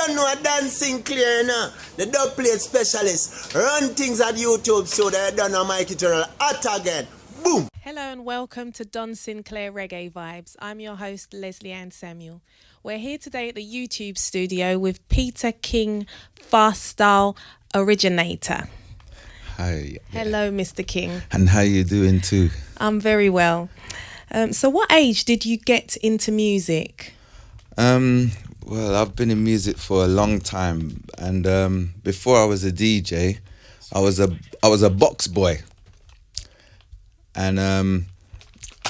don't know Don Sinclair, no? The dub plate specialist. Run things at YouTube so they don't know Mikey Turtle hot again. Boom! Hello and welcome to Don Sinclair Reggae Vibes. I'm your host, Leslie Ann Samuel. We're here today at the YouTube studio with Peter King, Fast Style Originator. Hi. Hello, Mr. King. And how you doing too? I'm very well. So what age did you get into music? Well, I've been in music for a long time, and before I was a DJ, I was a box boy, and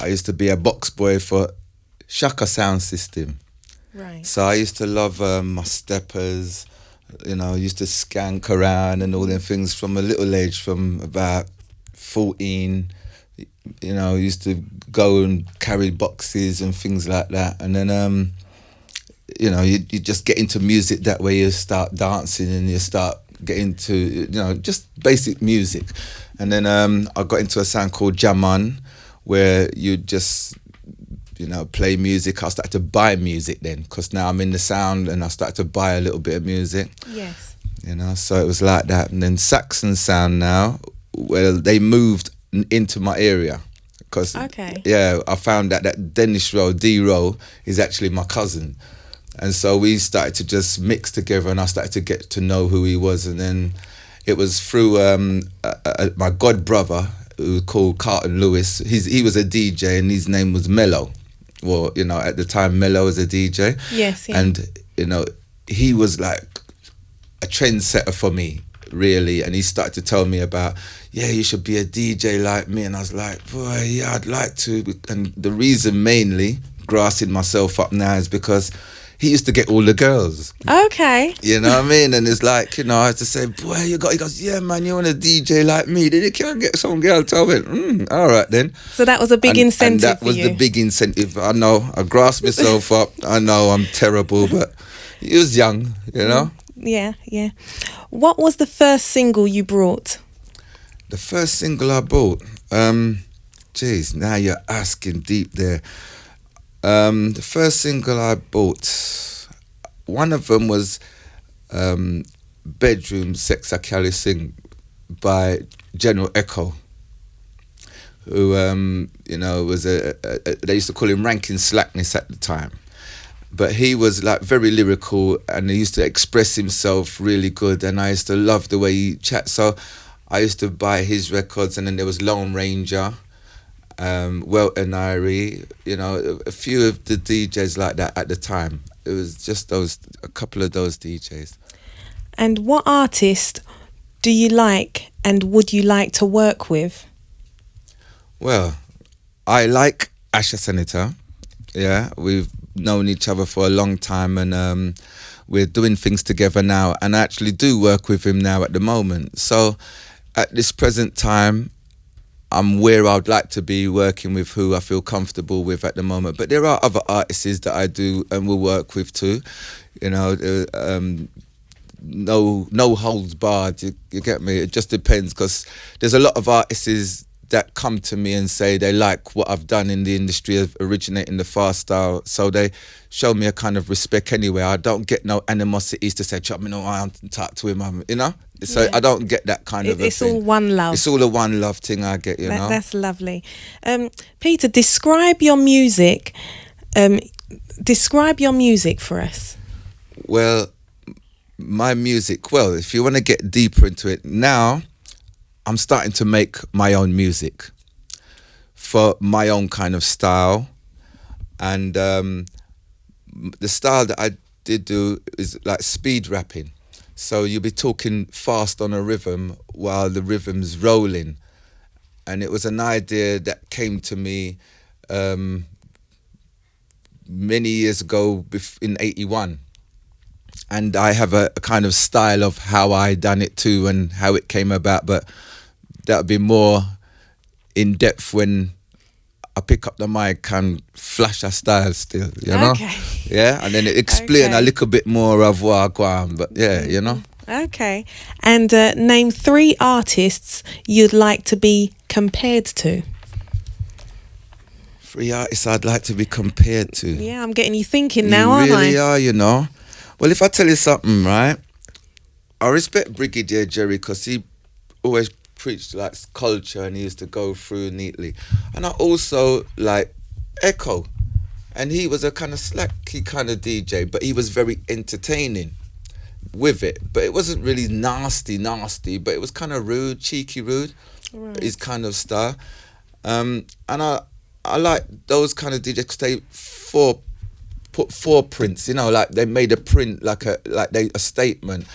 I used to be a box boy for Saxon Sound System. Right. So I used to love my steppers, used to skank around and all them things from a little age, from about 14. Used to go and carry boxes and things like that, and then you just get into music that way. You start dancing and you start getting to just basic music, and then I got into a sound called Jaman, where you just play music. I started to buy music then, because now I'm in the sound and I started to buy a little bit of music. Yes. So it was like that. And then Saxon Sound now, well, they moved into my area, because I found that Dennis Rowe, D-Rowe, is actually my cousin. And so we started to just mix together, and I started to get to know who he was. And then it was through my god brother, who was called Cartel Lewis. He was a DJ, and his name was Mello. Well, at the time, Mello was a DJ. Yes, yeah. And, he was like a trendsetter for me, really. And he started to tell me about, you should be a DJ like me. And I was like, boy, yeah, I'd like to. And the reason mainly, grassing myself up now, is because he used to get all the girls. Okay. You know what I mean? And it's like, I had to say, boy, he goes, yeah, man, you want a DJ like me? Then you can't get some girl. So I went, all right then. So that was a big incentive for you. And that was the big incentive. I know, I grasped myself up. I know I'm terrible, but he was young, Yeah. What was the first single you brought? The first single I bought? Now you're asking deep there. The first single I bought, one of them was Bedroom Sex I Carry Sing by General Echo, who, was they used to call him Ranking Slackness at the time. But he was like very lyrical, and he used to express himself really good, and I used to love the way he chat. So I used to buy his records, and then there was Lone Ranger, Welton Irie, a few of the DJs like that at the time. It was just a couple of those DJs. And what artist do you like and would you like to work with? Well, I like Asha Senator. Yeah, we've known each other for a long time, and we're doing things together now, and I actually do work with him now at the moment. So at this present time, I'm where I'd like to be, working with who I feel comfortable with at the moment. But there are other artists that I do and will work with too. No holds barred. You get me? It just depends, because there's a lot of artists that come to me and say they like what I've done in the industry of originating the fast style, so they show me a kind of respect anyway. I don't get no animosities to say, chop me no, I don't talk to him, So I don't get that kind of a it's thing. all one love. It's all a one love thing I get, know. That's lovely. Peter, describe your music. Describe your music for us. Well, my music, if you want to get deeper into it, now I'm starting to make my own music for my own kind of style. And the style that I did do is like speed rapping. So you'll be talking fast on a rhythm while the rhythm's rolling. And it was an idea that came to me many years ago in 81. And I have a kind of style of how I done it too and how it came about. But that'll be more in depth when I pick up the mic and flash a style still, Okay. Yeah, and then explain a little bit more of what I go on, but Okay. And name 3 artists you'd like to be compared to. 3 artists I'd like to be compared to. Yeah, I'm getting you thinking now, aren't I? You really are, Well, if I tell you something, right? I respect Brigadier Jerry because he always preached like culture and he used to go through neatly. And I also like Echo. And he was a kind of slacky kind of DJ, but he was very entertaining with it. But it wasn't really nasty, but it was kind of rude, cheeky rude, Right. his kind of style. And I like those kind of DJs because they put four prints, you know, like they made a print, like a statement.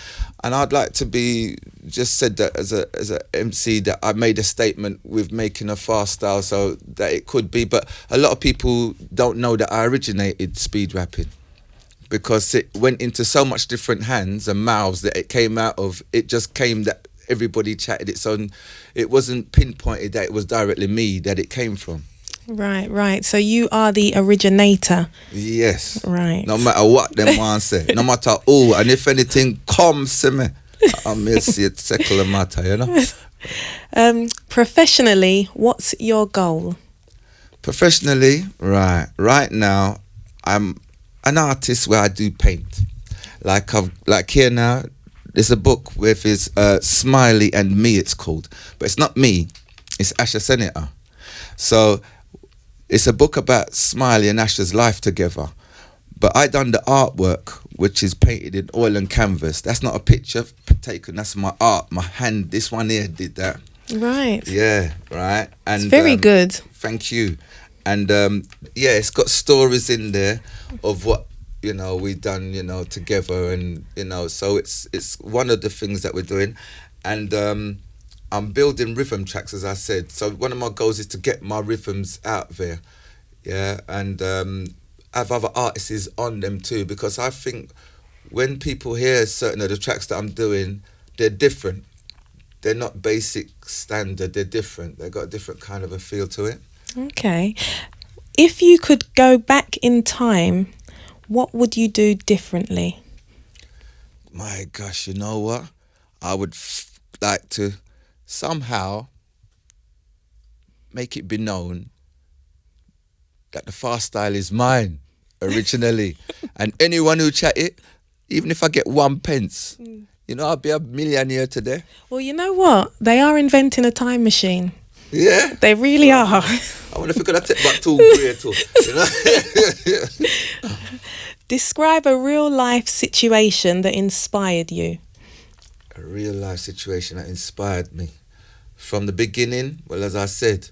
And I'd like to be just said that as a MC that I made a statement with making a fast style so that it could be. But a lot of people don't know that I originated speed rapping because it went into so much different hands and mouths that it came out of. It just came that everybody chatted it, so it wasn't pinpointed that it was directly me that it came from. Right. So you are the originator. Yes. Right. No matter what them want say, no matter who, and if anything comes to me, I may see it settle a matter, you know. Professionally, what's your goal? Professionally, right now, I'm an artist where I do paint. Like here now, there's a book with his Smiley and Me, it's called, but it's not me, it's Asher Senator. So it's a book about Smiley and Asher's life together. But I done the artwork, which is painted in oil and canvas. That's not a picture taken, that's my art. My hand, this one here did that. Right. Yeah, right. And It's very good. Thank you. And yeah, it's got stories in there of what, you know, we done, you know, together, and, you know, so it's one of the things that we're doing. And I'm building rhythm tracks, as I said. So one of my goals is to get my rhythms out there, yeah, and have other artists on them too, because I think when people hear certain of the tracks that I'm doing, they're different. They're not basic standard, they're different. They've got a different kind of a feel to it. Okay. If you could go back in time, what would you do differently? My gosh, you know what? I would like to somehow make it be known that the fast style is mine originally. And anyone who chat it, even if I get 1 pence, you know, I'll be a millionaire today. Well, you know what? They are inventing a time machine. Yeah? They really are. I wonder if we could have take back 2 great too, you know? Describe a real life situation that inspired you. A real life situation that inspired me. From the beginning, well, as I said,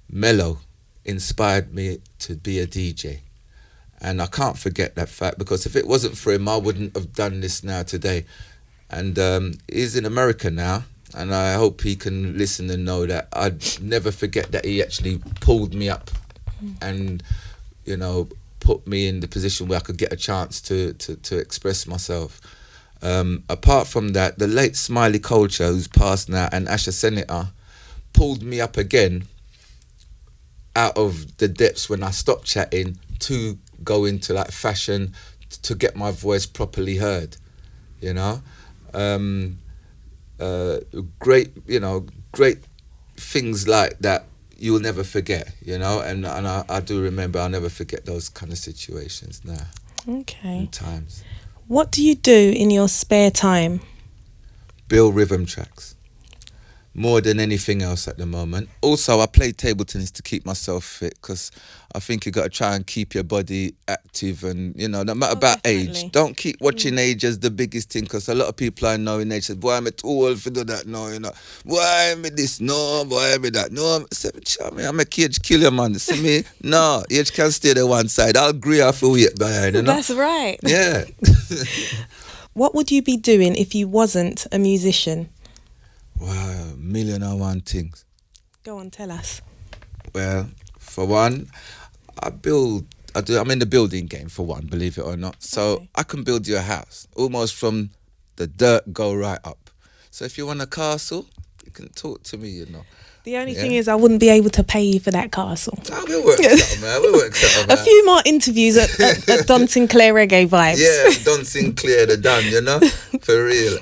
Mello inspired me to be a DJ. And I can't forget that fact, because if it wasn't for him, I wouldn't have done this now today. And he's in America now, and I hope he can listen and know that I'd never forget that he actually pulled me up and, you know, put me in the position where I could get a chance to express myself. Apart from that, the late Smiley Culture, who's passed now, and Asher Senator pulled me up again out of the depths when I stopped chatting to go into like fashion, to get my voice properly heard, you know. Great things like that you'll never forget, you know, and I do remember, I'll never forget those kind of situations now. Okay. And times. What do you do in your spare time? Build rhythm tracks. More than anything else at the moment. Also, I play table tennis to keep myself fit, because I think you got to try and keep your body active, and, you know, no matter about definitely. age. Don't keep watching age as the biggest thing, because a lot of people I know in age say, boy, I'm too old for do that now, you know. Boy, I'm this, no, boy, I'm that. No, I'm a age killer, man. See me? No, age can stay there one side. I'll agree off a weight behind, you know. That's right. Yeah. What would you be doing if you wasn't a musician? Wow, 1,000,001 things. Go on, tell us. Well, for one, I'm in the building game, for one, believe it or not. So Okay. I can build you a house, almost from the dirt, go right up. So if you want a castle, you can talk to me, you know. The only Yeah. thing is I wouldn't be able to pay you for that castle. Oh, we'll work something, man. We'll work something, A man. few more interviews at Don Sinclair Reggae Vibes. Yeah, Don Sinclair, the Don, you know, for real.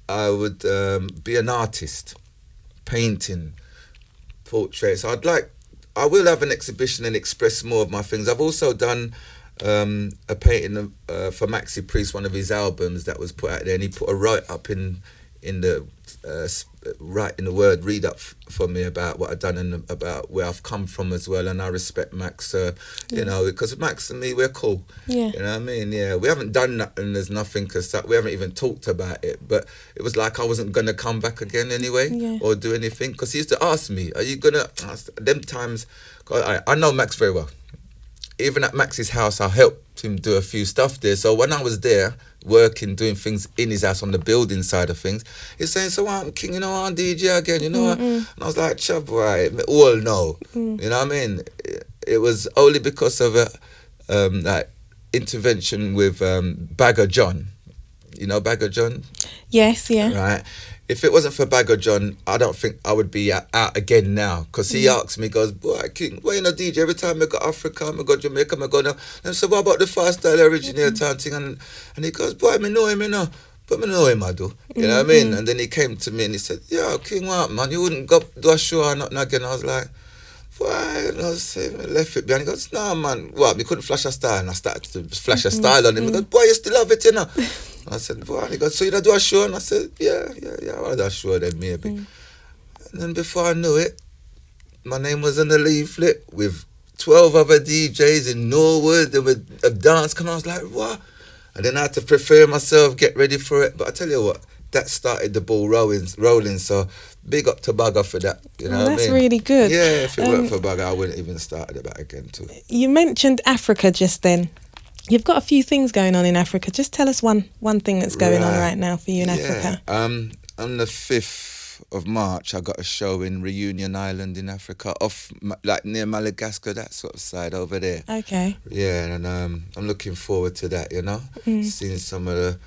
I would be an artist, painting, portraits. I will have an exhibition and express more of my things. I've also done a painting for Maxi Priest, one of his albums that was put out there, and he put a write up in the right in the word read up for me about what I've done and about where I've come from as well. And I respect Max, you know, because Max and me, we're cool. Yeah. You know what I mean? Yeah, we haven't done nothing. There's nothing because we haven't even talked about it. But it was like I wasn't gonna come back again anyway, or do anything. Because he used to ask me, "Are you gonna?" Them times, I know Max very well. Even at Max's house, I helped him do a few stuff there. So when I was there, working, doing things in his house on the building side of things, he's saying, "So I'm king, you know, I'm DJ again, you know." And I was like, "Chub, right, all no." You know what I mean? It was only because of a like intervention with Bagger John. You know Bagger John? Yes, yeah. Right. If it wasn't for Bagger John, I don't think I would be out again now. Because he asked me, goes, "Boy, King, why you not DJ? Every time I go Africa, I go Jamaica, I go now." And I said, "What about the fast style originated thing?" And he goes, "Boy, me know him, you know. But me know him, I do." You know what I mean? And then he came to me and he said, "Yeah, King, what, man? You wouldn't go do a show or nothing again." I was like, "Why?" And I was saying, I left it behind. He goes, "Nah, man. What? Me couldn't flash a style." And I started to flash a style on him. He goes, "Boy, you still have it, you know." I said, "Boy," and he goes, "So you don't do a show?" And I said, yeah, I'll do a show then maybe. And then before I knew it, my name was on the leaflet with 12 other DJs in Norwood. There was a dance coming. I was like, "What?" And then I had to prepare myself, get ready for it. But I tell you what, that started the ball rolling. So big up to Bagger for that. You know what I mean? That's really good. Yeah, if it weren't for Bagger, I wouldn't even started it back again too. You mentioned Africa just then. You've got a few things going on in Africa. Just tell us one thing that's going on right now for you in Africa. On the 5th of March, I got a show in Reunion Island in Africa, like near Madagascar, that sort of side over there. Okay. Yeah, and I'm looking forward to that, you know, seeing some of the,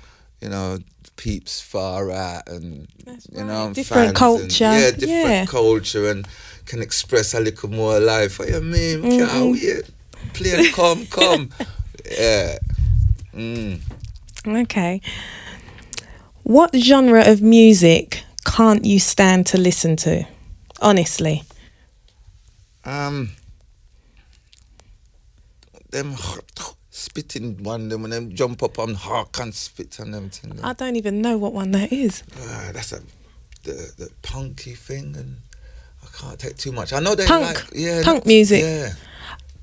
you know, peeps far out and, you know, different culture. Different culture, and can express a little more life. What you mean? Can't wait. Play, come. Yeah. Okay. What genre of music can't you stand to listen to? Honestly. Them spitting one, them when them jump up on hark and spit on them thing. I don't even know what one that is. That's the punky thing, and I can't take too much. I know they punk music. Yeah.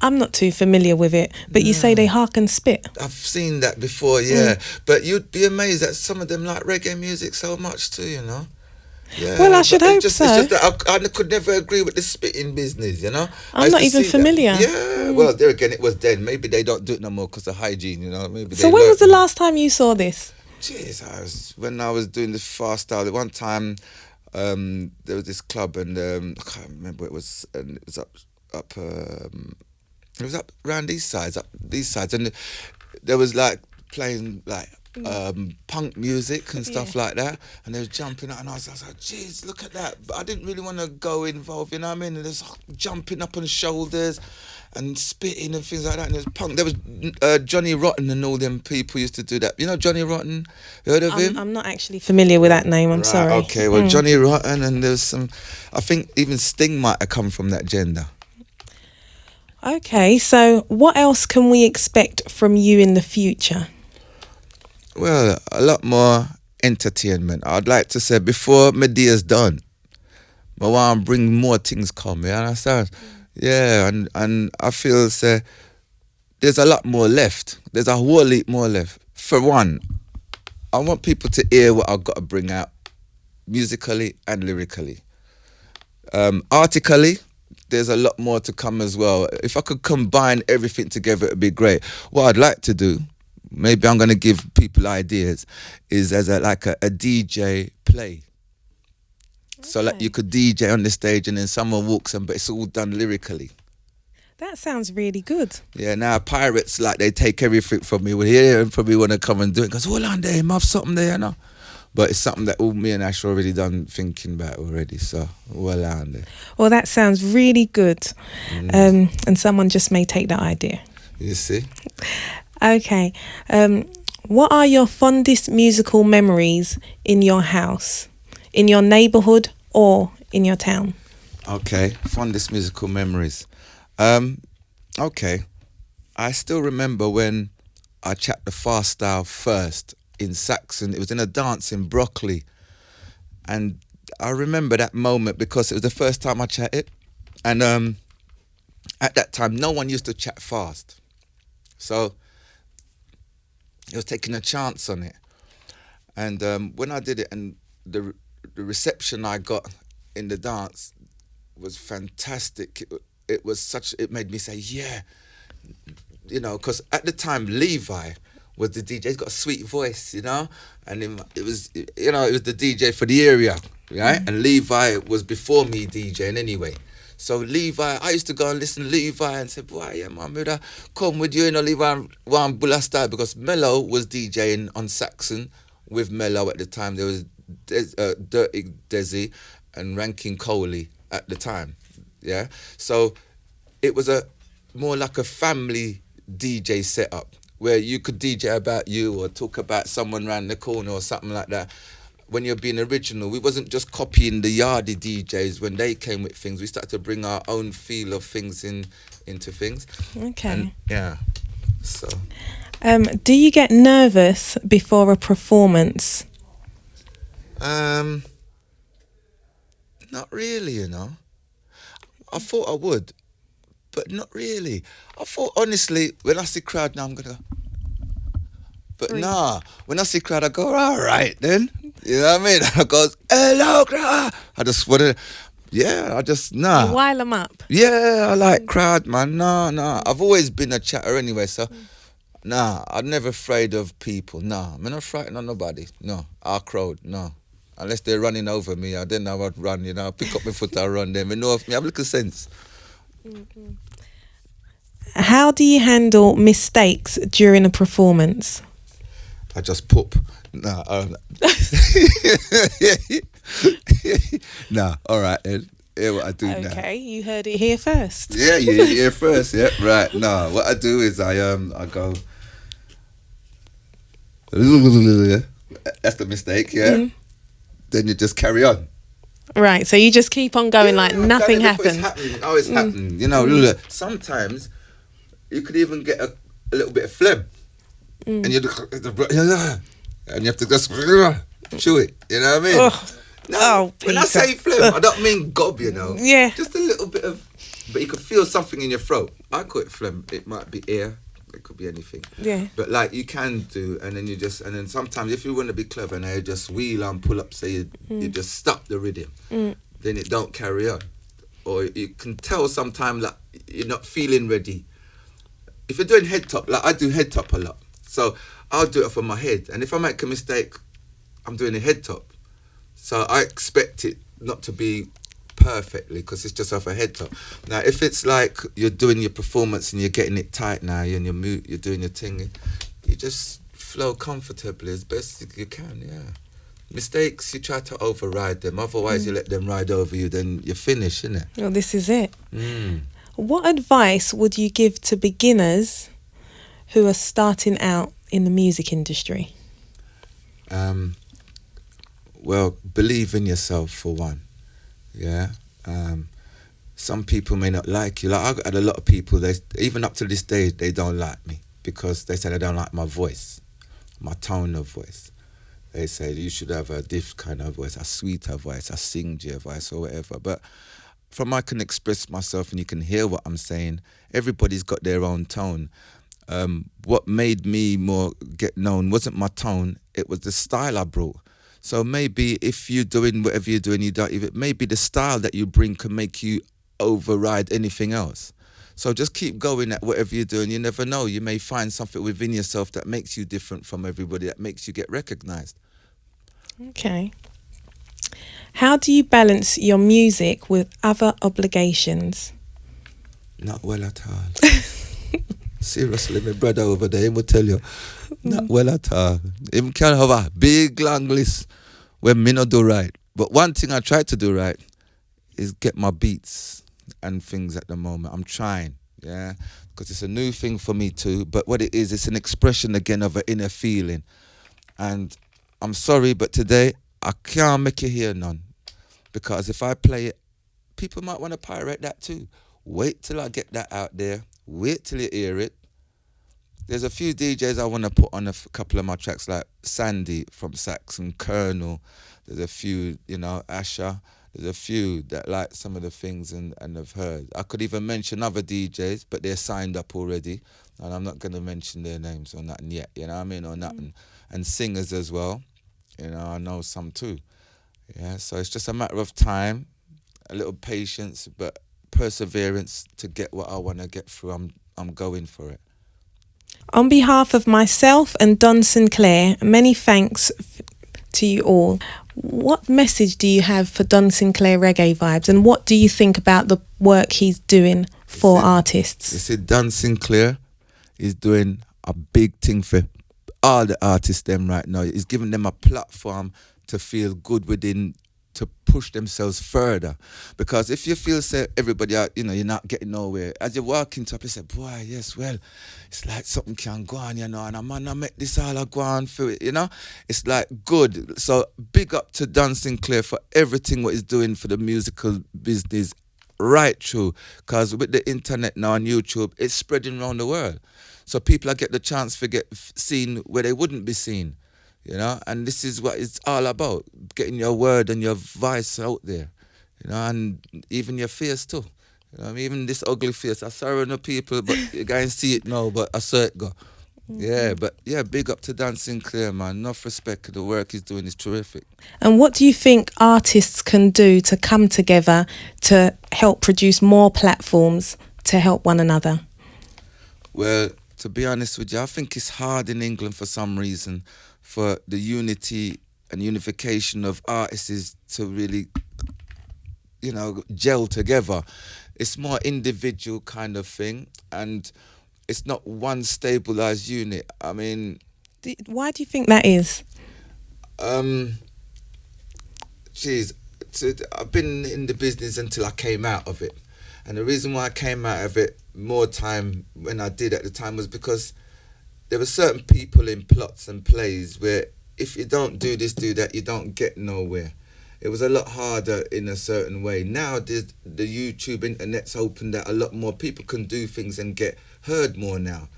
I'm not too familiar with it, but you say they hark and spit. I've seen that before, yeah. But you'd be amazed that some of them like reggae music so much too, you know. Yeah. Well, I should hope so. It's just that I could never agree with the spitting business, you know. I'm not even familiar. Yeah, well, there again, it was then. Maybe they don't do it no more because of hygiene, you know. Maybe. So when was the last time you saw this? Jeez, when I was doing this fast style. One time, there was this club, and I can't remember what it was, and it was up. It was up around these sides, and there was like playing like punk music and stuff like that, and they were jumping up, and I was like, "Jeez, look at that!" But I didn't really want to go involved, you know what I mean? And there's jumping up on shoulders and spitting and things like that, and there's punk. There was Johnny Rotten and all them people used to do that. You know Johnny Rotten? You heard of him? I'm not actually familiar with that name. I'm sorry. Okay, well Johnny Rotten, and there's some. I think even Sting might have come from that gender. Okay, so what else can we expect from you in the future? Well, a lot more entertainment. I'd like to say before my day is done, I want to bring more things come, you understand? Yeah, and I feel say there's a lot more left. There's a whole heap more left. For one, I want people to hear what I've got to bring out musically and lyrically. Artically, there's a lot more to come as well. If I could combine everything together, it'd be great. What I'd like to do, maybe I'm going to give people ideas, is as a DJ play. Okay. So like you could DJ on the stage and then someone walks in, but it's all done lyrically. That sounds really good. Yeah, now pirates, like they take everything from me. Well, here and probably want to come and do it. Because hold on there, you have something there, you know. But it's something that all me and Ash already done thinking about already, so well on there. Well, that sounds really good. And someone just may take that idea. You see? Okay. What are your fondest musical memories in your house, in your neighbourhood or in your town? Okay, fondest musical memories. Okay. I still remember when I chat the fast style first in Saxon. It was in a dance in Broccoli. And I remember that moment because it was the first time I chatted. And at that time, no one used to chat fast. So it was taking a chance on it. And when I did it, and the reception I got in the dance was fantastic. It was such. It made me say, yeah, you know, because at the time Levi was the DJ. He's got a sweet voice, you know, and it was, you know, it was the DJ for the area, right? And Levi was before me DJing anyway. So Levi, I used to go and listen to Levi and say, boy, yeah, my mother, come with you, you know, Levi, one bulla style, because Mello was DJing on Saxon with Mello at the time. There was Dirty Desi and Ranking Coley at the time, yeah? So it was a more like a family DJ setup where you could DJ about you or talk about someone round the corner or something like that. When you're being original, we wasn't just copying the Yardie DJs when they came with things. We started to bring our own feel of things into things. Okay. And, yeah. So. Do you get nervous before a performance? Not really, you know. I thought I would, but not really. I thought, honestly, when I see crowd now, I'm going to go. But nah, when I see crowd, I go, all right then. You know what I mean? I go, hello, crowd. I just want to, yeah, I just, nah. You wile them up. Yeah, I like crowd, man. Nah. I've always been a chatter anyway, so nah, I'm never afraid of people. Nah, I'm not frightened of nobody. No, our crowd, no. Unless they're running over me, then I would run, you know. Pick up my foot, I run them. You know, me have a little sense. How do you handle mistakes during a performance? I just poop. Nah, nah, all right then. Hear what I do now. Okay, you heard it here first. Yeah, you hear it here first, yeah, right. Nah, what I do is I go. That's the mistake, yeah. Then you just carry on. Right, so you just keep on going like nothing happened. It's happening. You know, sometimes you could even get a little bit of phlegm. And you have to just chew it. You know what I mean? No, when I say phlegm, I don't mean gob, you know. Yeah. Just a little bit of, but you could feel something in your throat. I call it phlegm. It might be air. It could be anything. Yeah. But like you can do, and then sometimes if you want to be clever, now you just wheel and pull up, so you just stop the rhythm. Then it don't carry on. Or you can tell sometimes like you're not feeling ready. If you're doing head top, like I do head top a lot. So I'll do it from my head. And if I make a mistake, I'm doing a head top. So I expect it not to be perfectly because it's just off a head top. Now, if it's like you're doing your performance and you're getting it tight now and you're doing your thing, you just flow comfortably as best as you can, yeah. Mistakes, you try to override them. Otherwise, you let them ride over you, then you're finished, innit? Well, this is it. What advice would you give to beginners who are starting out in the music industry? Well, believe in yourself for one. Yeah. Some people may not like you. Like I've had a lot of people, even up to this day, they don't like me because they say they don't like my voice, my tone of voice. They say you should have a diff kind of voice, a sweeter voice, a singier voice or whatever. But from I can express myself and you can hear what I'm saying, everybody's got their own tone. What made me more get known wasn't my tone, it was the style I brought. So maybe if you're doing whatever you're doing, maybe the style that you bring can make you override anything else. So just keep going at whatever you're doing. You never know. You may find something within yourself that makes you different from everybody, that makes you get recognised. Okay. How do you balance your music with other obligations? Not well at all. Seriously, my brother over there, he will tell you, not well at all. He can have a big long list when me not do right. But one thing I try to do right is get my beats and things at the moment. I'm trying, yeah, because it's a new thing for me too. But what it is, it's an expression again of an inner feeling. And I'm sorry, but today I can't make you hear none. Because if I play it, people might want to pirate that too. Wait till I get that out there. Wait till you hear it. There's a few DJs I want to put on couple of my tracks, like Sandy from Saxon, Colonel. There's a few, Asher. There's a few that like some of the things and have heard. I could even mention other DJs, but they're signed up already, and I'm not going to mention their names or nothing yet, you know what I mean, or nothing. And singers as well, I know some too. Yeah, so it's just a matter of time, a little patience, but perseverance to get what I want to get through. I'm going for it. On behalf of myself and Don Sinclair, many thanks to you all. What message do you have for Don Sinclair Reggae Vibes, and what do you think about the work he's doing for artists? You see, Don Sinclair is doing a big thing for all the artists them right now. He's giving them a platform to feel good within, to push themselves further. Because if you feel, say, everybody out, you're not getting nowhere, as you walk into up, you say, boy, yes, well, it's like something can go on, and I man, I make this all go on for it, It's like good. So big up to Don Sinclair for everything what he's doing for the musical business right through. Because with the internet now on YouTube, it's spreading around the world. So people are get the chance to get seen where they wouldn't be seen. And this is what it's all about, getting your word and your voice out there, and even your face too. Even this ugly face, I sorry no people, but you guys see it now, but I saw it go. Yeah, but yeah, big up to Dan Sinclair, man. Enough respect. The work he's doing is terrific. And what do you think artists can do to come together to help produce more platforms to help one another? Well, to be honest with you, I think it's hard in England for some reason for the unity and unification of artists to really, gel together. It's more individual kind of thing, and it's not one stabilised unit. I mean... Why do you think that is? I've been in the business until I came out of it. And the reason why I came out of it more time when I did at the time was because there were certain people in plots and plays where if you don't do this, do that, you don't get nowhere. It was a lot harder in a certain way. Now the YouTube internet's open that a lot more people can do things and get heard more now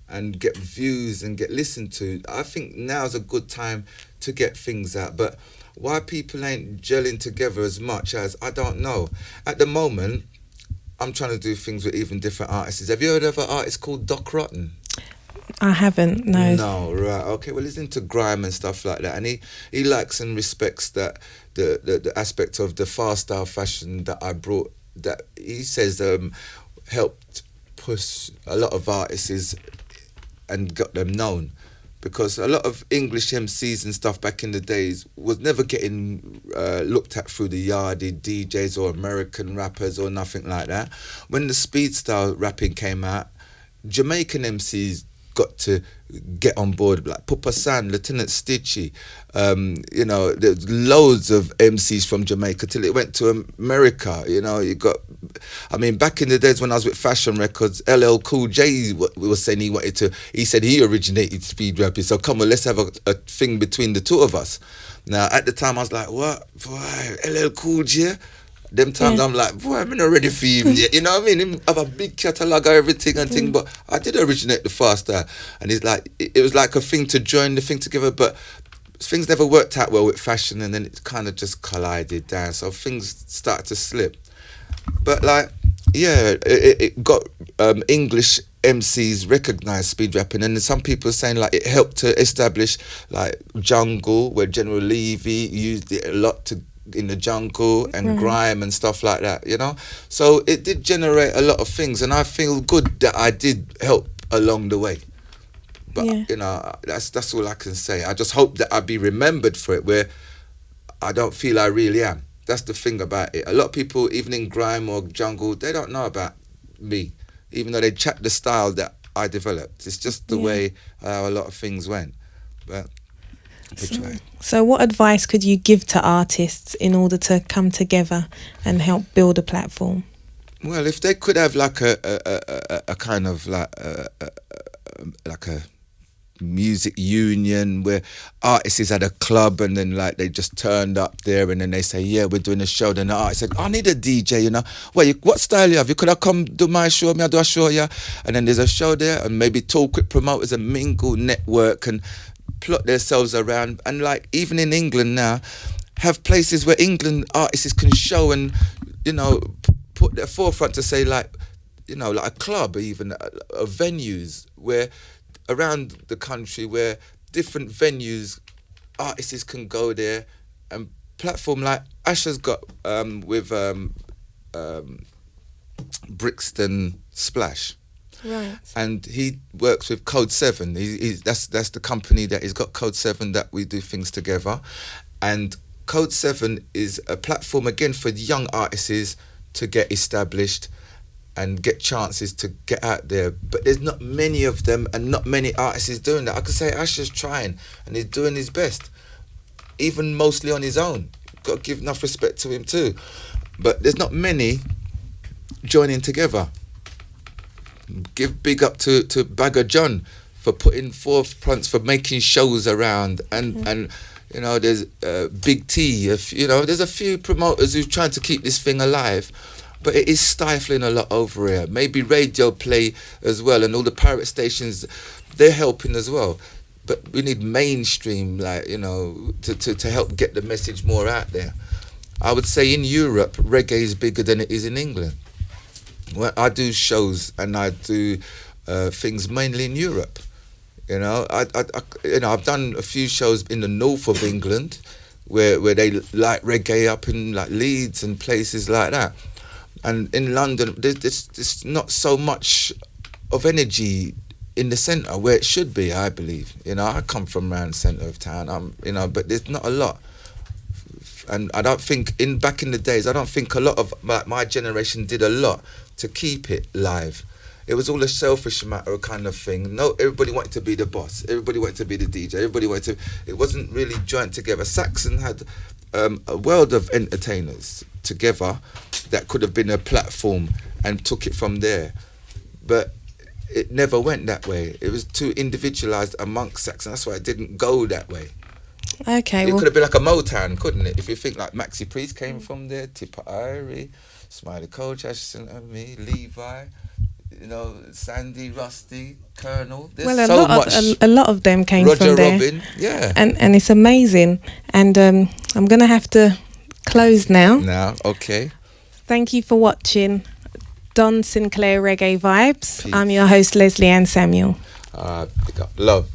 and get views and get listened to. I think now's a good time to get things out. But why people ain't gelling together as much as, I don't know. At the moment, I'm trying to do things with even different artists. Have you heard of an artist called Doc Rotten? I haven't, no. No, right, okay. Well, he's into grime and stuff like that, and he likes and respects that the aspect of the fast style fashion that I brought. That he says helped push a lot of artists and got them known, because a lot of English MCs and stuff back in the days was never getting looked at through the yardie DJs or American rappers or nothing like that. When the speed style rapping came out, Jamaican MCs got to get on board, like Papa San, Lieutenant Stitchy, there's loads of MCs from Jamaica till it went to America. You got, I mean, back in the days when I was with Fashion Records, LL Cool J was saying he said he originated speed rapping, so come on, let's have a thing between the two of us. Now, at the time, I was like, what? Boy, LL Cool J? Them times I'm like, boy, I'm not ready for him yet. You know what I mean? Him have a big catalogue of everything and thing, but I did originate the fast style. And it's like, it was like a thing to join the thing together, but things never worked out well with fashion, and then it kind of just collided down. So things started to slip. But like, yeah, it got English MCs recognised speed rapping, and some people are saying like it helped to establish like jungle, where General Levy used it a lot in the jungle, and grime and stuff like that, so it did generate a lot of things, and I feel good that I did help along the way. But that's all I can say. I just hope that I be remembered for it, where I don't feel I really am. That's the thing about it. A lot of people, even in grime or jungle, they don't know about me, even though they chat the style that I developed. It's just the way how a lot of things went. But so what advice could you give to artists in order to come together and help build a platform? Well, if they could have like a kind of like a music union where artists had a club and then like they just turned up there and then they say, yeah, we're doing a show. Then the artist said, I need a DJ, you know. Well, what style you have? You could have come do my show, me I do a show, yeah. And then there's a show there and maybe talk with promoters and mingle, network and plot themselves around. And like even in England now, have places where England artists can show and, you know, put their forefront to say like, you know, like a club, even venues where around the country where different venues, artists can go there and platform like Asher's got with Brixton Splash. Right. And he works with Code 7. That's the company that he's got, Code 7, that we do things together. And Code 7 is a platform again for young artists to get established and get chances to get out there. But there's not many of them and not many artists doing that. I could say Asher's trying and he's doing his best, even mostly on his own. Got to give enough respect to him too. But there's not many joining together. Give big up to Bagger John for putting forefronts, for making shows around and you know, there's Big T, you know, there's a few promoters who's trying to keep this thing alive. But it is stifling a lot over here. Maybe radio play as well, and all the pirate stations, they're helping as well. But we need mainstream, like, you know, to help get the message more out there. I would say in Europe, reggae is bigger than it is in England. Well, I do shows and I do things mainly in Europe. You know, I've done a few shows in the north of England, where they like reggae up in like Leeds and places like that. And in London, there's not so much of energy in the centre where it should be, I believe. You know, I come from around the centre of town, you know, but there's not a lot. And I don't think, back in the days, I don't think a lot of my generation did a lot to keep it live. It was all a selfish matter kind of thing. No, everybody wanted to be the boss. Everybody wanted to be the DJ. Everybody wanted to... It wasn't really joined together. Saxon had a world of entertainers together that could have been a platform and took it from there. But it never went that way. It was too individualised amongst Saxon. That's why it didn't go that way. Okay, It could have been like a Motown, couldn't it? If you think like Maxi Priest came from there, Tipper Irie, Smiley Coach, Ashton and me, Levi, you know, Sandy, Rusty, Colonel. There's a lot of them came Roger from there. Robin, yeah. And it's amazing. And I'm going to have to close now. Now, okay. Thank you for watching Don Sinclair Reggae Vibes. Peace. I'm your host, Leslie Ann Samuel. Love.